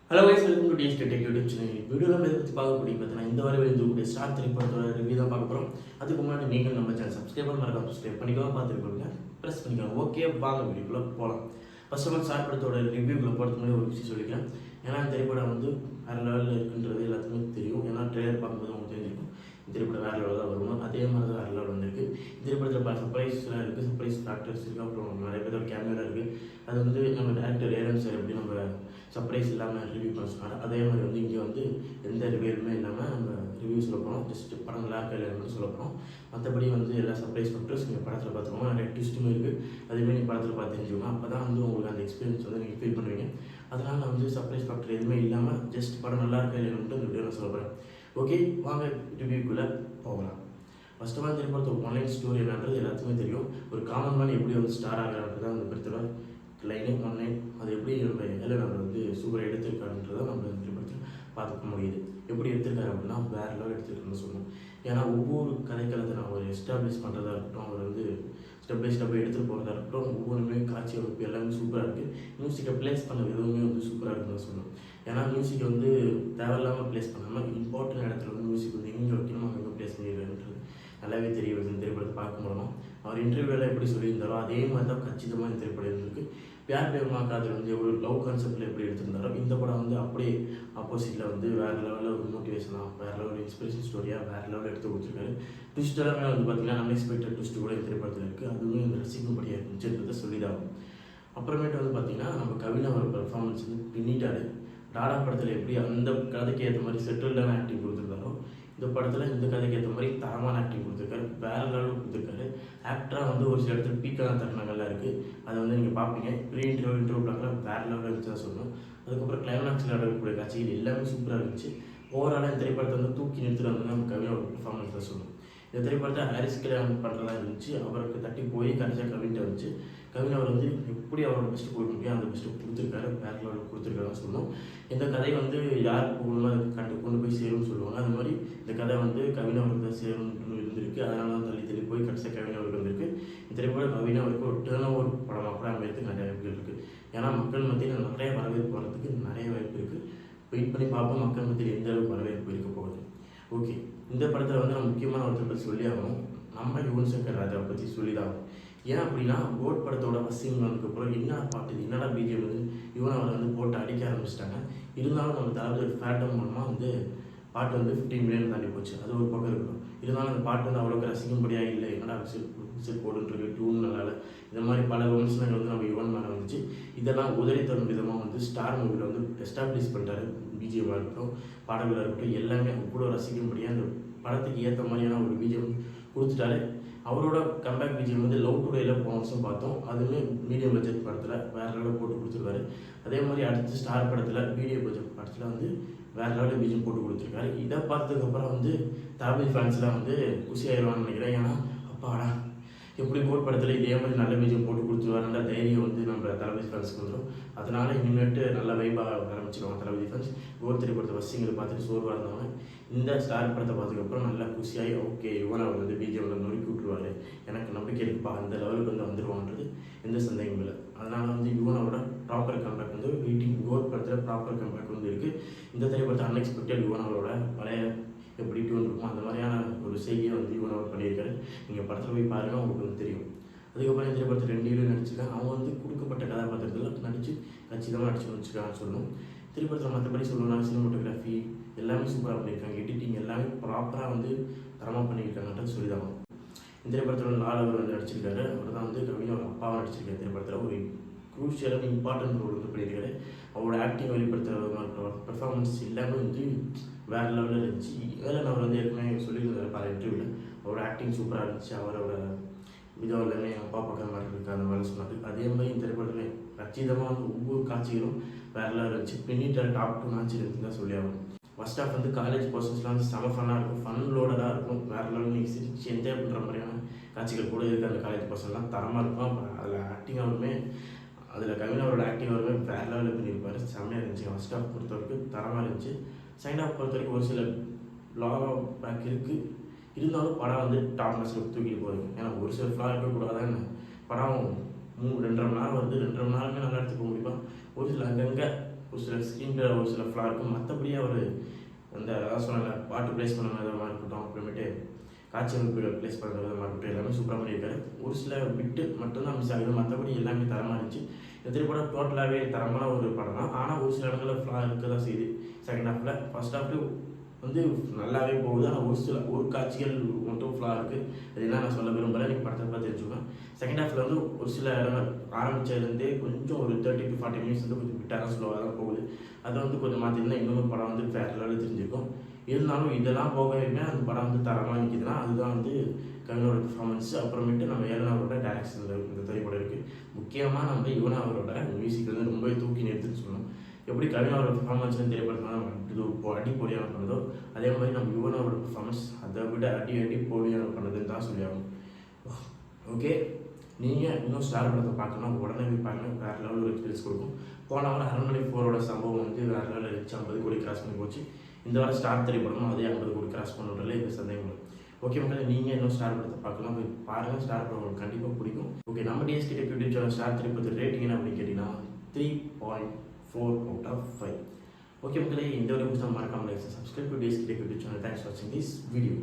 Hello guys, welcome to DST tech YouTube channel. வீடியோவில் எதை பற்றி பார்க்க முடியும் பார்த்தீங்கன்னா, இந்த வாரம் எழுதக்கூடிய ஸ்டார் திரைப்படத்தோட ரிவ்யூ தான் பார்க்க போகிறோம். அதுக்கு முன்னாடி நீங்கள் நம்ம சேனல் சப்ஸ்கிரைப் மறக்காம சப்ஸ்கிரைப் பண்ணிக்கலாம், பார்த்துருக்கோங்க ப்ரெஸ் பண்ணிக்கலாம். ஓகே, வாங்க வீடியோக்குள்ளே போகலாம். ஃபர்ஸ்ட் ஆஃப் ஆல் ஸ்டார் படத்தோட ரிவ்யூக்குள்ளே போகிறதுக்கு முன்னாடி ஒரு விஷயம் சொல்லிக்கிறேன். ஏன்னா இந்த திரைப்படம் வந்து வேறு லெவலில் இருக்குன்றது எல்லாத்துக்குமே தெரியும். ஏன்னா ட்ரெய்லர் பார்க்கும்போது உங்களுக்கு தெரிஞ்சிருக்கும் இந்த திரைப்படம் வேறு லெவலில் தான் வருவோம். அதே மாதிரி தான் வேறு லெவல் வந்திருக்கு. இந்த திரைப்படத்தில் பல சர்ப்ரைஸ்லாம் இருக்குது, சர்ப்ரைஸ் ஃபேக்டர்ஸ் இருக்குது, அப்புறம் நிறைய பேரோட கேமரா இருக்குது. அது வந்து நம்ம டேரக்டர் ஏரன் சார் எப்படி நம்ம சர்ப்ரைஸ் இல்லாமல் ரிவ்யூ பண்ண சொன்னார், அதே மாதிரி வந்து இங்கே வந்து எந்த ரிவ்யூலுமே இல்லாமல் நம்ம ரிவ்யூ சொல்ல போகிறோம். ஜஸ்ட் படம் நல்லா இருக்கா இல்லைன்னு சொல்ல போகிறோம். மற்றபடி வந்து எல்லா சர்ப்ரைஸ் ஃபேக்டர்ஸ் நீங்கள் படத்தில் பார்த்துக்கோங்க. நிறைய ட்விஸ்ட்டுமே இருக்குது, அதுமாரி நீங்கள் படத்தில் பார்த்து தெரிஞ்சுக்கோங்க. அப்போ தான் வந்து உங்களுக்கு அந்த எக்ஸ்பீரியன்ஸ் வந்து நீங்கள் ஃபீல் பண்ணுவீங்க. அதனால் நான் வந்து சர்ப்ரைஸ் ஃபேக்டர் எதுவுமே இல்லாமல் ஜஸ்ட் படம் நல்லா இருக்கா இல்லைன்னு இந்த வீடியோ நான் சொல்ல போகிறேன். ஓகே, வாங்க ரிவ்யூக்குள்ளே போகலாம். ஃபர்ஸ்ட் ஆஃப் ஆல் திரைப்படத்தோட ஆன்லைன் ஸ்டோரி என்னன்றது எல்லாத்துக்குமே தெரியும். ஒரு காமன் மேன் எப்படி வந்து ஸ்டார் ஆகிறான்றது தான் அந்த படத்தோட லைனே ஒன்லைன். அது எப்படி நம்ம எல்லாம் நம்ம வந்து சூப்பராக எடுத்திருக்காருன்றதை நம்ம இந்த திரைப்படத்தில் பார்த்துக்க முடியுது. எப்படி எடுத்திருக்காரு அப்படின்னா வேறு லெவல் எடுத்திருக்காருன்னு சொல்லணும். ஏன்னா ஒவ்வொரு கதைக்களத்தை நான் ஒரு எஸ்டாப்ளிஷ் பண்ணுறதா இருக்கட்டும், அவர் வந்து ஸ்டெப் பை ஸ்டெப் எடுத்துகிட்டு போகிறதா இருக்கட்டும், ஒவ்வொன்றுமே காட்சி அமைப்பு எல்லாமே சூப்பராக இருக்குது. மியூசிக்கை ப்ளேஸ் பண்ண விதமே வந்து சூப்பராக இருக்குன்னு சொல்லணும். ஏன்னா மியூசிக்கை வந்து தேவையில்லாமல் ப்ளேஸ் பண்ணாமல் இம்பார்ட்டன்ட் இடத்துல வந்து மியூசிக் வந்து எங்கே வைக்கணும் அங்கே ப்ளேஸ் பண்ணிடுறாருன்றது நல்லாவே தெரிய வருது இந்த திரைப்படத்தை பார்க்க முடியும். அவர் இன்டர்வியூவில் எப்படி சொல்லியிருந்தாரோ அதே மாதிரி தான் கச்சிதமாக இந்த திரைப்படம் இருந்திருக்கு. பியார் பேமா காதல் வந்து எவ்வளோ லவ் கான்செப்டில் எப்படி எடுத்திருந்தாரோ இந்த படம் வந்து அப்படியே ஆப்போசிட்டில் வந்து வேறு லெவலில் ஒரு மோட்டிவேஷனாக, வேறு லெவலில் இன்ஸ்பிரேஷன் ஸ்டோரியாக வேறு லெவலில் எடுத்து கொடுத்துருக்காரு. ட்விஸ்ட் எல்லாமே வந்து பார்த்திங்கன்னா அன்எக்ஸ்பெக்டட் ட்விஸ்ட் கூட இந்த திரைப்படத்தில் இருக்குது. அதுவுமே இந்த ரசிக்கும்படியாக இருந்துச்சுன்றதை சொல்லிதாகும். அப்புறமேட்டு வந்து பார்த்திங்கன்னா நம்ம கவினா ஒரு பெர்ஃபார்மன்ஸ் வந்து பின்னிட்டாரு. டாடா படத்தில் எப்படி அந்த கதைக்கு ஏற்ற மாதிரி செட்டில்டான ஆக்டிங் கொடுத்துருந்தாரோ இந்த படத்தில் இந்த கதைக்கு ஏற்ற மாதிரி தரமான ஆக்டிங் கொடுத்துருக்காரு, வேறு லெவலில் கொடுத்துருக்காரு. ஆக்டராக வந்து ஒரு சில இடத்துல பீக்கான தருணங்கள்லாம் இருக்குது. அதை வந்து நீங்கள் பார்ப்பீங்க. ப்ரீ இன்டர்வியூ பிளாக்லாம் வேறு லெவலில் இருந்துச்சு தான் சொல்லணும். அதுக்கப்புறம் கிளைமேக்ஸில் நடக்கக்கூடிய காட்சிகள் எல்லாமே சூப்பராக இருந்துச்சு. ஓவராலாக இந்த திரைப்படத்தை வந்து தூக்கி நிறுத்துட்டு வந்து நம்ம கவினோட பெர்ஃபார்மன்ஸ் தான் சொல்லணும். இந்த திரைப்படத்தை ஹாரிஸ் கல்யாணம் பண்ணுறதா இருந்துச்சு. அவருக்கு தட்டி போய் கடைசியாக கவின்ட்ட வந்துச்சு. கவின் அவர் வந்து எப்படி அவரோட பெஸ்ட்டு கொடுக்க முடியும் அந்த பெஸ்ட்டு கொடுத்துருக்காரு, வேறு லெவலில் கொடுத்துருக்காருன்னு சொல்லணும். இந்த கதை வந்து யார் போகணுமோ அதை கொண்டு போய் சேரும்னு சொல்லுவாங்க. அது மாதிரி இந்த கதை வந்து கவின் அவருக்கு தான் சேரும்னு இருந்திருக்கு. அதனால தான் தள்ளி தள்ளி போய் கடைசியாக கவின் அவருக்கு வந்திருக்கு. இந்த திரைப்படம் கவின் அவருக்கு ஒரு டேர்ன் ஓவர் படமாக கூட அமையறதுக்கு நிறைய வாய்ப்புகள் இருக்குது. ஏன்னா மக்கள் மத்தியில் நிறைய வரவேற்பு வரதுக்கு நிறைய வாய்ப்பு இருக்குது. வெயிட் பண்ணி பார்ப்போம் மக்கள் மத்தியில் எந்த அளவுக்கு வரவேற்பு இருக்க போகுது. ஓகே, இந்த படத்தில் வந்து நம்ம முக்கியமான ஒருத்தர் பற்றி சொல்லி ஆகணும். நம்ம யுவன் சங்கர் ராஜாவை பற்றி சொல்லி தான் ஆகும். ஏன் அப்படின்னா கோட் படத்தோட ஃபஸ்ட் வந்ததுக்கப்புறம் என்ன பாட்டு இது என்னடா பிஜிஎம் வந்து இவனை அவர் வந்து போட்டு அடிக்க ஆரம்பிச்சிட்டாங்க. இருந்தாலும் நம்ம தளபதி ஃபேட்டம் மூலமாக வந்து பாட்டு வந்து 15 மில்லியன் தாண்டி போச்சு. அது ஒரு பக்கம் இருக்கணும். இருந்தாலும் அந்த பாட்டு வந்து அவ்வளோக்கு ரசிக்கும்படியாக இல்லை. என்னடா விசில் போட்டுருக்கு டியூன்னால இந்த மாதிரி பல விமர்சனங்கள் வந்து நம்ம யுவன் மேலே வந்துச்சு. இதெல்லாம் உதவி தரும் விதமாக வந்து ஸ்டார் மூவியில் வந்து எஸ்டாப்ளிஷ் பண்ணிட்டாரு. பிஜிஎம்மாக இருக்கட்டும், பாடல்களாக இருக்கட்டும், எல்லாமே கூட ரசிக்கும்படியாக அந்த படத்துக்கு ஏற்ற மாதிரியான ஒரு பிஜிஎம் கொடுத்துட்டாரு. அவரோட கம்பேக் பிஜிஎம் வந்து லவ் டுடேயில் போன வருஷம் பார்த்தோம். அதுவுமே மீடியம் பட்ஜெட் படத்தில் வேறு லெவலில் போட்டு கொடுத்துருக்காரு. அதே மாதிரி அடுத்து ஸ்டார் படத்தில் மீடியம் பட்ஜெட் படத்தில் வந்து வேறு லெவலில் பிஜிஎம் போட்டு கொடுத்துருக்காரு. இதை பார்த்ததுக்கப்புறம் வந்து தளபதி ஃபேன்ஸ்லாம் வந்து குஷி ஆயிடுவான்னு நினைக்கிறேன். ஏன்னா அப்பாடா எப்படி கோட் படத்தில் இதே மாதிரி நல்ல பிஜிஎம் போட்டு கொடுத்துருவாருன்ற தைரியம் வந்து நம்ம தளபதி ஃபேன்ஸ்க்கு வந்துடும். அதனால் இனிமேட்டு நல்ல வைப்பாக ஆரம்பிச்சிடுவாங்க தளபதி ஃபேன்ஸ். கோட் திரைப்படத்தை ஃபஸ்ட்டுங்களை பார்த்துட்டு சோர்வாக இருந்தவங்க இந்த ஸ்டார் படத்தை பார்த்ததுக்கப்புறம் நல்லா குஷியாகி ஓகே இவன் அவர் வந்து பிஜிஎம்ல நொறுக்கி விட்டுருவாரு, எனக்கு நம்பிக்கை இருக்குப்பா, அந்த லெவலுக்கு வந்து வந்துடுவான்றது எந்த சந்தேகமும் இல்லை. அதனால் வந்து யுவனோட ப்ராப்பர் கம்பேக் வந்து வெயிட்டிங் கோட் படத்தில் ப்ராப்பர் கம்பேக் வந்து இருக்குது. இந்த திரைப்படத்தை அன்எக்ஸ்பெக்டட் யுவனோட பழைய எப்படி டியூன் இருக்கும் அந்த மாதிரியான ஒரு செய்தியை வந்து யுவன் அவர் பண்ணியிருக்காரு. நீங்கள் படத்தில் போய் பாருங்கள், உங்களுக்கு வந்து தெரியும். அதுக்கப்புறம் இந்த படத்தில் 2 ஹீரோ நடிச்சிருக்காங்க. அவங்க வந்து கொடுக்கப்பட்ட கதாபாத்திரத்தில் நடித்து கச்சிதமாக நடிச்சு வச்சுருக்காங்கன்னு சொல்லணும். திரைப்படத்தில் மற்றபடி சொல்லணும்னா சினிமோட்டோகிராஃபி எல்லாமே சூப்பராக பண்ணியிருக்காங்க. எடிட்டிங் எல்லாமே ப்ராப்பராக வந்து தரமாக பண்ணியிருக்காங்கன்றது சொல்லிதாங்க. இந்த திரைப்படத்தில் லால் அவர் வந்து நடிச்சிருக்காரு. அவர் தான் வந்து கவினோட அப்பாவை நடிச்சிருக்காரு. திரைப்படத்தில் ஒரு க்ரூஷியலான இம்பார்ட்டன்ட் ரோல் வந்து பண்ணியிருக்காரு. அவரோட ஆக்டிங் வெளிப்படுத்துகிற பெர்ஃபார்மன்ஸ் எல்லாமே வந்து வேறு லெவலில் இருந்துச்சு. இதில் நான் வந்து ஏற்கனவே சொல்லியிருந்தாரு பல இன்டர்வியூவில் அவரோட ஆக்டிங் சூப்பராக இருந்துச்சு. அவரோட விதம் எல்லாமே அப்பா பக்கம் மாதிரி இருக்குது அந்த மாதிரி சொன்னார். அதே மாதிரி இந்த திரைப்படத்தில் கச்சிதமாக வந்து ஒவ்வொரு காட்சிகளும் வேறு லெவலில் இருந்துச்சு. பின்னிட்டால் டாப் 2 மேட்ச் இருக்குன்னு தான் சொல்லி ஆகும். ஃபர்ஸ்ட் ஆஃப் வந்து காலேஜ் பர்சன்ஸ்லாம் வந்து செம ஃபன்னாக இருக்கும், ஃபன்லோடடாக இருக்கும். வேறு லெவலில் நீங்கள் சிரிச்சு என்ஜாய் பண்ணுற மாதிரியான காட்சிகள் கூட இருக்குது. அந்த காலேஜ் பர்சன்லாம் தரமாக இருக்கும். அப்புறம் அதில் ஆக்டிங் அவருமே அதில் கவினோட ஆக்டிங் அவருமே வேறு லெவலில் பண்ணியிருப்பார். செம்மையாக இருந்துச்சு. ஃபர்ஸ்ட் ஆஃப் பொறுத்த வரைக்கும் தரமாக இருந்துச்சு. செகண்ட் ஆஃப் பொறுத்த வரைக்கும் ஒரு சில ஃப்ளா பேக் இருக்குது. இருந்தாலும் படம் வந்து டாப் மேட்ச்சில் தூக்கிட்டு போகுது. ஏன்னா ஒரு சில ஃப்ளா இருக்கக்கூடாதான்னு படம் 2.5 மணி நேரம் வருது. 2.5 மணி நேரமே நல்லா எடுத்துக்க முடியுமா? ஒரு சில அங்கங்கே ஒரு சில ஸ்க்ரீனில் ஒரு சில ஃப்ளா இருக்கும். மற்றபடி அவர் அந்த அதான் சொன்னாங்க பாட்டு ப்ளேஸ் பண்ண விதமாக இருக்கட்டும், அப்புறமேட்டு காட்சி அமைப்புகளை ப்ளேஸ் பண்ணுற விதமாக இருக்கட்டும், எல்லாமே சூப்பராக பண்ணியிருக்காரு. ஒரு சில பிட்டு மட்டும்தான் மிஸ் ஆகுது, மற்றபடி எல்லாமே தரமாக இருந்துச்சு. இந்த திரைப்படம் டோட்டலாகவே தரமான ஒரு படம் தான். ஆனால் ஒரு சில இடங்களில் ஃப்ளா இருக்க தான் செய்யுது. செகண்ட் ஹாஃபில் ஃபர்ஸ்ட் ஹாஃப்ல வந்து நல்லாவே போகுது. ஆனால் ஒரு காட்சிகள் மட்டும் ஃப்ளா இருக்குது. அது என்ன நான் சொல்ல விரும்பலை, நீங்கள் படத்தை பார்த்து தெரிஞ்சுக்கோங்க. செகண்ட் ஹாஃபில் வந்து ஒரு சில இடங்கள் ஆரம்பித்ததுலேருந்தே கொஞ்சம் ஒரு 30 to 40 மினிட்ஸ் வந்து கொஞ்சம் விட்டாக ஸ்லோவாக தான் போகுது. அதை வந்து கொஞ்சம் மாற்றிருந்தால் இன்னொரு படம் வந்து வேறு லெவலில் தெரிஞ்சிருக்கும். இருந்தாலும் இதெல்லாம் போகவே அந்த படம் வந்து தரமாக நிற்கிதுன்னா அதுதான் வந்து கவினோட பெர்ஃபார்மன்ஸ். அப்புறமேட்டு நம்ம ஏலனாவோட டைரக்ஷனில் இந்த திரைப்படம் இருக்குது. முக்கியமாக நம்ம யுவனா அவரோட மியூசிக் வந்து ரொம்பவே தூக்கி நிறுத்துன்னு சொல்லணும். எப்படி கவினோட பெர்ஃபார்மன்ஸ் திரைப்படத்தில் அடிப்பொடியான பண்ணதோ, அதே மாதிரி நம்ம யுவனோட பெர்ஃபார்மன்ஸ் அதை விட அடிப்பொடியான பண்ணதுன்னு தான் சொல்லி ஆகணும். ஓகே, நீங்கள் இன்னும் ஸ்டார் படத்தை பார்க்கணும் உடனே போய் பாருங்க, வேறு லெவலில் ஒரு எக்ஸ்பீரியன்ஸ் கொடுக்கும். போன வாரம் அரண்மனை 4 சம்பவம் வந்து வேறு லெவலில் இருந்துச்சு. 50 கோடி கிராஸ் பண்ணி போச்சு. இந்த வாரம் ஸ்டார் திரைப்படமும் அதே 50 கோடி கிராஸ் பண்ணுறதுல எந்த சந்தேகம் இல்லை. ஓகே மக்கள், நீங்கள் இன்னும் ஸ்டார் படத்தை பார்க்கலாம், போய் பாருங்கள். ஸ்டார் படம் உங்களுக்கு கண்டிப்பாக பிடிக்கும். ஓகே, நம்ம டிஎஸ்கே யூடியூப் சேனல் ஸ்டார் திரைப்படத்து ரேட்டிங் என்ன அப்படின்னு கேட்டிங்கன்னா 3.4 out of 5. ஓகே மக்களே, இந்த வீடியோ பிடிச்சா மறக்காம like subscribe to TSK YouTube channel. Thanks for வாட்சிங் திஸ் வீடியோ.